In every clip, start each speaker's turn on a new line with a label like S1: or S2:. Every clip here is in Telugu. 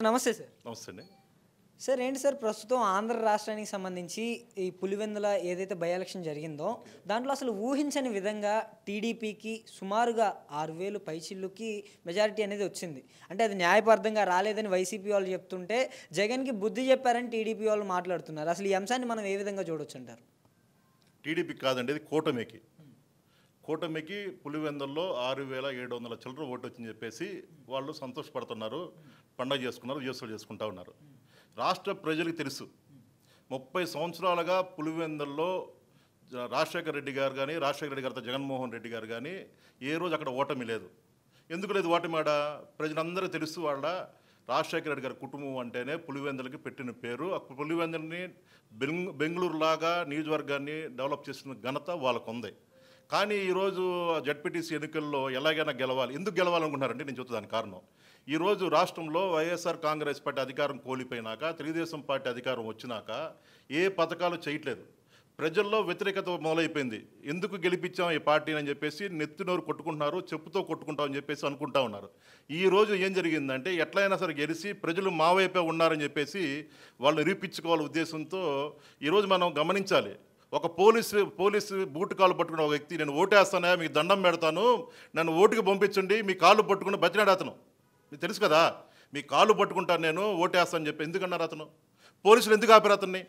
S1: నమస్తే సార్.
S2: నమస్తే అండి.
S1: సార్ ఏంటి సార్ ప్రస్తుతం ఆంధ్ర రాష్ట్రానికి సంబంధించి ఈ పులివెందుల ఏదైతే బై ఎలక్షన్ జరిగిందో దాంట్లో అసలు ఊహించని విధంగా టీడీపీకి సుమారుగా 6,000 పైచిల్లుకి మెజారిటీ అనేది వచ్చింది. అంటే అది న్యాయబద్ధంగా రాలేదని వైసీపీ వాళ్ళు చెప్తుంటే జగన్కి బుద్ధి చెప్పారని టీడీపీ వాళ్ళు మాట్లాడుతున్నారు. అసలు ఈ అంశాన్ని మనం ఏ విధంగా చూడొచ్చు అంటారు?
S2: టీడీపీకి కాదండి, ఇది కూటమికి పులివెందుల్లో 6,700 చిల్లర ఓటు వచ్చిందని చెప్పేసి వాళ్ళు సంతోషపడుతున్నారు, పండగ చేసుకున్నారు, విజయోత్సవాలు చేసుకుంటా ఉన్నారు. రాష్ట్ర ప్రజలకు తెలుసు 30 సంవత్సరాలుగా పులివెందుల్లో రాజశేఖర రెడ్డి గారు కానీ, రాజశేఖర రెడ్డి గారితో జగన్మోహన్ రెడ్డి గారు కానీ ఏ రోజు అక్కడ ఓటమి లేదు. ఎందుకు లేదు ఓటమి? ఆడ ప్రజలందరూ తెలుసు. వాళ్ళ రాజశేఖర రెడ్డి గారి కుటుంబం అంటేనే పులివెందులకి పెట్టిన పేరు. ఆ పులివెందులని బెంగళూరులాగా నియోజకవర్గాన్ని డెవలప్ చేసిన ఘనత వాళ్ళకు ఉంది. కానీ ఈరోజు జడ్పీటీసీ ఎన్నికల్లో ఎలాగైనా గెలవాలి. ఎందుకు గెలవాలనుకుంటున్నారంటే నేను చెప్తాను దాని కారణం. ఈరోజు రాష్ట్రంలో వైఎస్ఆర్ కాంగ్రెస్ పార్టీ అధికారం కోల్పోయినాక, తెలుగుదేశం పార్టీ అధికారం వచ్చినాక ఏ పథకాలు చేయట్లేదు. ప్రజల్లో వ్యతిరేకత మొదలైపోయింది. ఎందుకు గెలిపించాం ఈ పార్టీని అని చెప్పేసి నెత్తినోరు కొట్టుకుంటున్నారు, చెప్పుతో కొట్టుకుంటామని చెప్పేసి అనుకుంటా ఉన్నారు. ఈరోజు ఏం జరిగిందంటే ఎట్లయినా సరే గెలిచి ప్రజలు మా వైపే ఉన్నారని చెప్పేసి వాళ్ళు నిరూపించుకోవాలనే ఉద్దేశంతో ఈరోజు మనం గమనించాలి. ఒక పోలీసు బూటు కాళ్ళు పట్టుకున్న ఒక వ్యక్తి, నేను ఓటేస్తానా, మీకు దండం పెడతాను, నన్ను ఓటుకి పంపించండి, మీ కాళ్ళు పట్టుకుని బతినాడు అతను. మీకు తెలుసు కదా, మీ కాళ్ళు పట్టుకుంటాను, నేను ఓటేస్తానని చెప్పి ఎందుకన్నారు అతను? పోలీసులు ఎందుకు ఆపారు అతన్ని?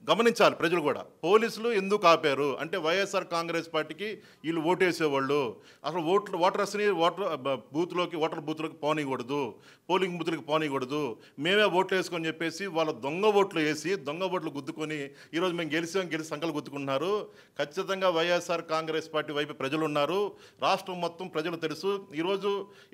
S2: గమనించాలి ప్రజలు కూడా. పోలీసులు ఎందుకు ఆపారు అంటే వైఎస్ఆర్ కాంగ్రెస్ పార్టీకి వీళ్ళు ఓటేసేవాళ్ళు. అసలు ఓటర్స్ని ఓటర్ బూత్లోకి పోనీయకూడదు, పోలింగ్ బూత్లకి పోనీయకూడదు, మేమే ఓట్లు వేసుకొని చెప్పేసి వాళ్ళ దొంగ ఓట్లు వేసి దొంగ ఓట్లు గుద్దుకొని ఈరోజు మేము గెలిచి సంకలు గుద్దుకుంటున్నారు. ఖచ్చితంగా వైఎస్ఆర్ కాంగ్రెస్ పార్టీ వైపు ప్రజలు ఉన్నారు. రాష్ట్రం మొత్తం ప్రజలు తెలుసు. ఈరోజు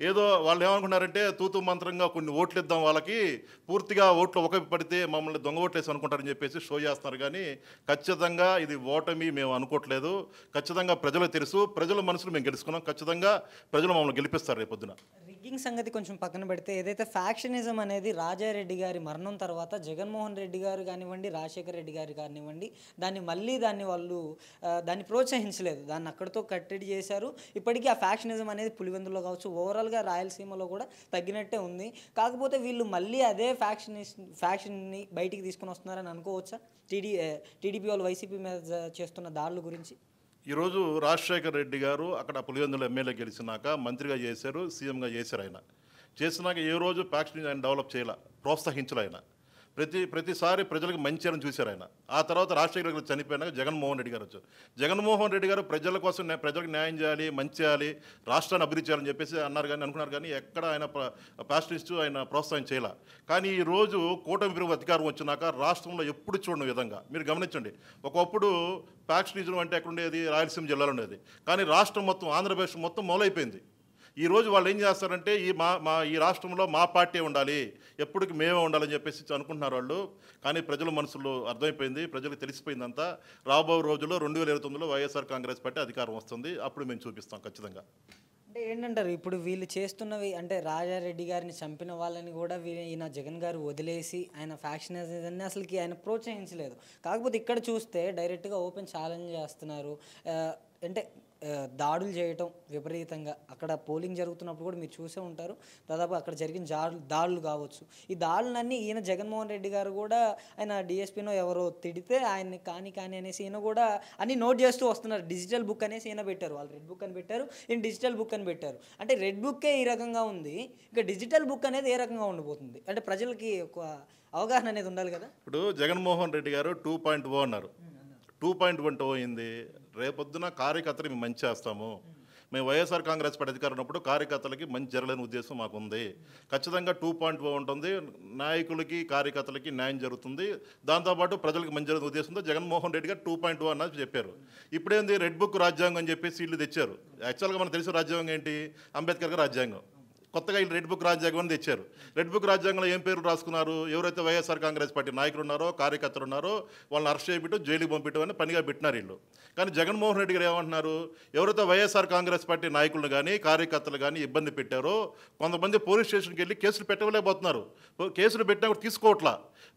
S2: ఏదో వాళ్ళు ఏమనుకున్నారంటే తూతు మంత్రంగా కొన్ని ఓట్లు ఇద్దాం, వాళ్ళకి పూర్తిగా ఓట్లు ఒకవైపు పడితే మమ్మల్ని దొంగ ఓట్లు వేసి అనుకుంటారని చెప్పేసి షో చేస్తున్నారు. కానీ ఖచ్చితంగా ఇది ఓటమి మేము అనుకోవట్లేదు. ఖచ్చితంగా ప్రజలకు తెలుసు, ప్రజల మనసులు మేము గెలుచుకున్నాం. ఖచ్చితంగా ప్రజలు మమ్మల్ని గెలిపిస్తారు రేపొద్దున.
S1: రిగ్గింగ్ సంగతి కొంచెం పక్కన పెడితే ఏదైతే ఫ్యాక్షనిజం అనేది రాజారెడ్డి గారి మరణం తర్వాత జగన్మోహన్ రెడ్డి గారు కానివ్వండి, రాజశేఖర రెడ్డి గారు కానివ్వండి, దాన్ని వాళ్ళు దాన్ని ప్రోత్సహించలేదు. దాన్ని అక్కడితో కట్టడి చేశారు. ఇప్పటికీ ఆ ఫ్యాక్షనిజం అనేది పులివెందులో కావచ్చు, ఓవరాల్గా రాయలసీమలో కూడా తగ్గినట్టే ఉంది. కాకపోతే వీళ్ళు మళ్ళీ అదే ఫ్యాక్షన్ని బయటికి తీసుకుని వస్తున్నారని అనుకోవచ్చా? టీడీపీ వాళ్ళు వైసీపీ మీద చేస్తున్న దాడుల గురించి.
S2: ఈరోజు రాజశేఖర రెడ్డి గారు అక్కడ పులివెందుల ఎమ్మెల్యే గెలిచినాక మంత్రిగా చేశారు, సీఎంగా చేశారు. ఆయన చేసినాక ఏ రోజు ఫ్యాక్షన్ ఆయన డెవలప్ చేయాల, ప్రోత్సహించలే. ఆయన ప్రతిసారి ప్రజలకు మంచి చేయాలని చూశారు ఆయన. ఆ తర్వాత రాజశేఖర రెడ్డి చనిపోయినాక జగన్మోహన్ రెడ్డి గారు వచ్చారు. జగన్మోహన్ రెడ్డి గారు ప్రజల కోసం, ప్రజలకు న్యాయం చేయాలి, మంచి చేయాలి, రాష్ట్రాన్ని అభివృద్ధి చేయాలని చెప్పేసి అనుకున్నారు. కానీ ఎక్కడ ఆయన ఫ్యాక్షనిస్ట్ ఆయన ప్రోత్సాహం చేయాల. కానీ ఈరోజు కూటమి ప్రభుత్వం అధికారం వచ్చినాక రాష్ట్రంలో ఎప్పుడు చూడని విధంగా మీరు గమనించండి. ఒకప్పుడు ఫ్యాక్షనిజం అంటే ఎక్కడుండేది? రాయలసీమ జిల్లాలో ఉండేది. కానీ రాష్ట్రం మొత్తం, ఆంధ్రప్రదేశ్ మొత్తం మొదలైపోయింది. ఈరోజు వాళ్ళు ఏం చేస్తారంటే ఈ రాష్ట్రంలో మా పార్టీ ఉండాలి, ఎప్పటికి మేమే ఉండాలని చెప్పేసి అనుకుంటున్నారు వాళ్ళు. కానీ ప్రజల మనసులో అర్థమైపోయింది, ప్రజలకు తెలిసిపోయిందంతా. రాబో రోజుల్లో 2029లో వైఎస్ఆర్ కాంగ్రెస్ పార్టీ అధికారం వస్తుంది. అప్పుడు మేము చూపిస్తాం ఖచ్చితంగా.
S1: అంటే ఏంటంటారు ఇప్పుడు వీళ్ళు చేస్తున్నవి? అంటే రాజారెడ్డి గారిని చంపిన వాళ్ళని కూడా ఈయన జగన్ గారు వదిలేసి ఆయన ఫ్యాక్షనిజాన్ని అసలుకి ఆయన ప్రోత్సహించలేదు. కాకపోతే ఇక్కడ చూస్తే డైరెక్ట్గా ఓపెన్ ఛాలెంజ్ చేస్తున్నారు. అంటే దాడులు చేయటం విపరీతంగా. అక్కడ పోలింగ్ జరుగుతున్నప్పుడు కూడా మీరు చూసే ఉంటారు. దాదాపు అక్కడ జరిగిన దాడులు కావచ్చు. ఈ దాడులన్నీ ఈయన జగన్మోహన్ రెడ్డి గారు కూడా ఆయన డిఎస్పీనో ఎవరో తిడితే ఆయన్ని కానీ అనేసి ఈయన కూడా అన్ని నోట్ చేస్తూ వస్తున్నారు. డిజిటల్ బుక్ అనేసి ఈయన పెట్టారు, వాళ్ళు రెడ్ బుక్ అని పెట్టారు, ఈయన డిజిటల్ బుక్ అని పెట్టారు. అంటే రెడ్ బుక్కే ఈ రకంగా ఉంది, ఇక డిజిటల్ బుక్ అనేది ఏ రకంగా ఉండిపోతుంది? అంటే ప్రజలకి ఒక అవగాహన అనేది ఉండాలి కదా.
S2: ఇప్పుడు జగన్మోహన్ రెడ్డి గారు 2.0 అన్నారు. 2.1 అయింది. రేపొద్దున కార్యకర్తలు మేము మంచి చేస్తాము, మేము వైఎస్ఆర్ కాంగ్రెస్ పార్టీ అధికారం ఉన్నప్పుడు కార్యకర్తలకి మంచి జరగలేని ఉద్దేశం మాకు ఉంది. ఖచ్చితంగా 2.0 ఉంటుంది. నాయకులకి కార్యకర్తలకి న్యాయం జరుగుతుంది, దాంతోపాటు ప్రజలకు మంచి జరిగిన ఉద్దేశంతో జగన్మోహన్ రెడ్డి గారు 2.0 అన్నది చెప్పారు. ఇప్పుడేంది రెడ్ బుక్ రాజ్యాంగం అని చెప్పేసి వీళ్ళు తెచ్చారు. యాక్చువల్గా మనకు తెలిసిన రాజ్యాంగం ఏంటి? అంబేద్కర్ గారి రాజ్యాంగం. కొత్తగా వీళ్ళు రెడ్ బుక్ రాజ్యాంగం అని తెచ్చారు. రెడ్ బుక్ రాజ్యాంగంలో ఏం పేరు రాసుకున్నారు? ఎవరైతే వైఎస్ఆర్ కాంగ్రెస్ పార్టీ నాయకులు ఉన్నారో, కార్యకర్తలు ఉన్నారో వాళ్ళని అరెస్ట్ చేయబెట్టు, జైలుకి పంపించడం అని పనిగా పెట్టినారు వీళ్ళు. కానీ జగన్మోహన్ రెడ్డి గారు ఏమంటున్నారు? ఎవరైతే వైఎస్ఆర్ కాంగ్రెస్ పార్టీ నాయకులను కానీ కార్యకర్తలు కానీ ఇబ్బంది పెట్టారో కొంతమంది పోలీస్ స్టేషన్కి వెళ్ళి కేసులు పెట్టలేకపోతున్నారు. కేసులు పెట్టినా కూడా తీసుకోవట్లా.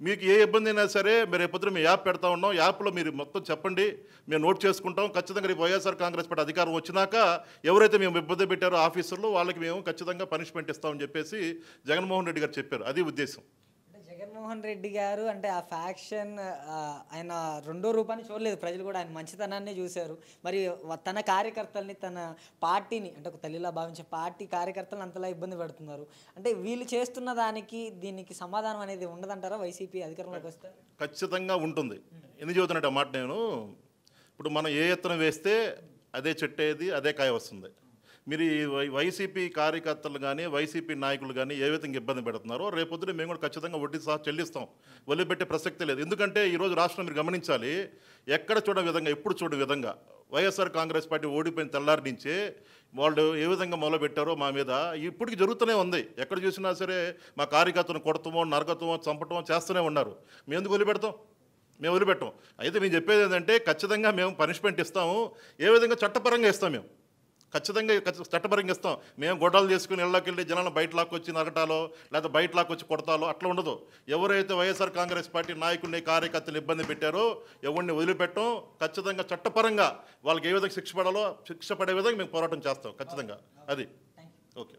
S2: మీకు ఏ ఇబ్బంది అయినా సరే మీరు రేపొద్దున మీ యాప్ పెడతా ఉన్నాం, యాప్లో మీరు మొత్తం చెప్పండి, మేము నోట్ చేసుకుంటాం. ఖచ్చితంగా రేపు వైఎస్ఆర్ కాంగ్రెస్ పార్టీ అధికారం వచ్చినాక ఎవరైతే మేము ఇబ్బంది పెట్టారో ఆఫీసర్లు వాళ్ళకి మేము ఖచ్చితంగా పనిష్మెంట్ పనిష్మెంట్ ఇస్తామని చెప్పేసి జగన్మోహన్ రెడ్డి గారు చెప్పారు. అది ఉద్దేశం.
S1: అంటే జగన్మోహన్ రెడ్డి గారు అంటే ఆ ఫ్యాక్షన్ ఆయన రెండో రూపాన్ని చూడలేదు. ప్రజలు కూడా ఆయన మంచితనాన్ని చూశారు. మరి తన కార్యకర్తల్ని, తన పార్టీని అంటే ఒక తల్లిలా భావించే పార్టీ కార్యకర్తలను అంతలా ఇబ్బంది పెడుతున్నారు. అంటే వీళ్ళు చేస్తున్న దానికి దీనికి సమాధానం అనేది ఉండదంటారా వైసీపీ అధికారంలోకి వస్తే?
S2: ఖచ్చితంగా ఉంటుంది. ఎందుకు చెబుతున్నట్టు మాట నేను, ఇప్పుడు మనం ఏ ఎత్తున వేస్తే అదే చెట్టేది, అదే కాయ వస్తుంది. మీరు ఈ వైసీపీ కార్యకర్తలు కానీ వైసీపీ నాయకులు కానీ ఏ విధంగా ఇబ్బంది పెడుతున్నారో రేపొద్దున మేము కూడా ఖచ్చితంగా వడ్డీ సహా చెల్లిస్తాం. వదిలిపెట్టే ప్రసక్తే లేదు. ఎందుకంటే ఈరోజు రాష్ట్రం మీరు గమనించాలి, ఎక్కడ చూడని విధంగా, ఎప్పుడు చూడని విధంగా వైఎస్ఆర్ కాంగ్రెస్ పార్టీ ఓడిపోయిన తెల్లారి నుంచే వాళ్ళు ఏ విధంగా మొదలుపెట్టారో మా మీద ఇప్పటికి జరుగుతూనే ఉంది. ఎక్కడ చూసినా సరే మా కార్యకర్తను కొడతామో, నరకతమో, చంపటమో చేస్తూనే ఉన్నారు. మేము ఎందుకు వదిలిపెడతాం? మేము వదిలిపెట్టాం. అయితే మేము చెప్పేది ఏంటంటే ఖచ్చితంగా మేము పనిష్మెంట్ ఇస్తాము. ఏ విధంగా చట్టపరంగా ఇస్తాం. మేము ఖచ్చితంగా చట్టపరంగా ఇస్తాం. మేము గొడవలు చేసుకుని ఇళ్ళకి వెళ్ళి జనాలను బయట లాక్కొచ్చి నరకటాలో లేదా బయట లాక్కొచ్చి కొడతాలో అట్లా ఉండదు. ఎవరైతే వైఎస్ఆర్ కాంగ్రెస్ పార్టీ నాయకుల్ని కార్యకర్తలు ఇబ్బంది పెట్టారో ఎవరిని వదిలిపెట్టం. ఖచ్చితంగా చట్టపరంగా వాళ్ళకి ఏ విధంగా శిక్ష పడాలో శిక్ష పడే విధంగా మేము పోరాటం చేస్తాం ఖచ్చితంగా. అది ఓకే.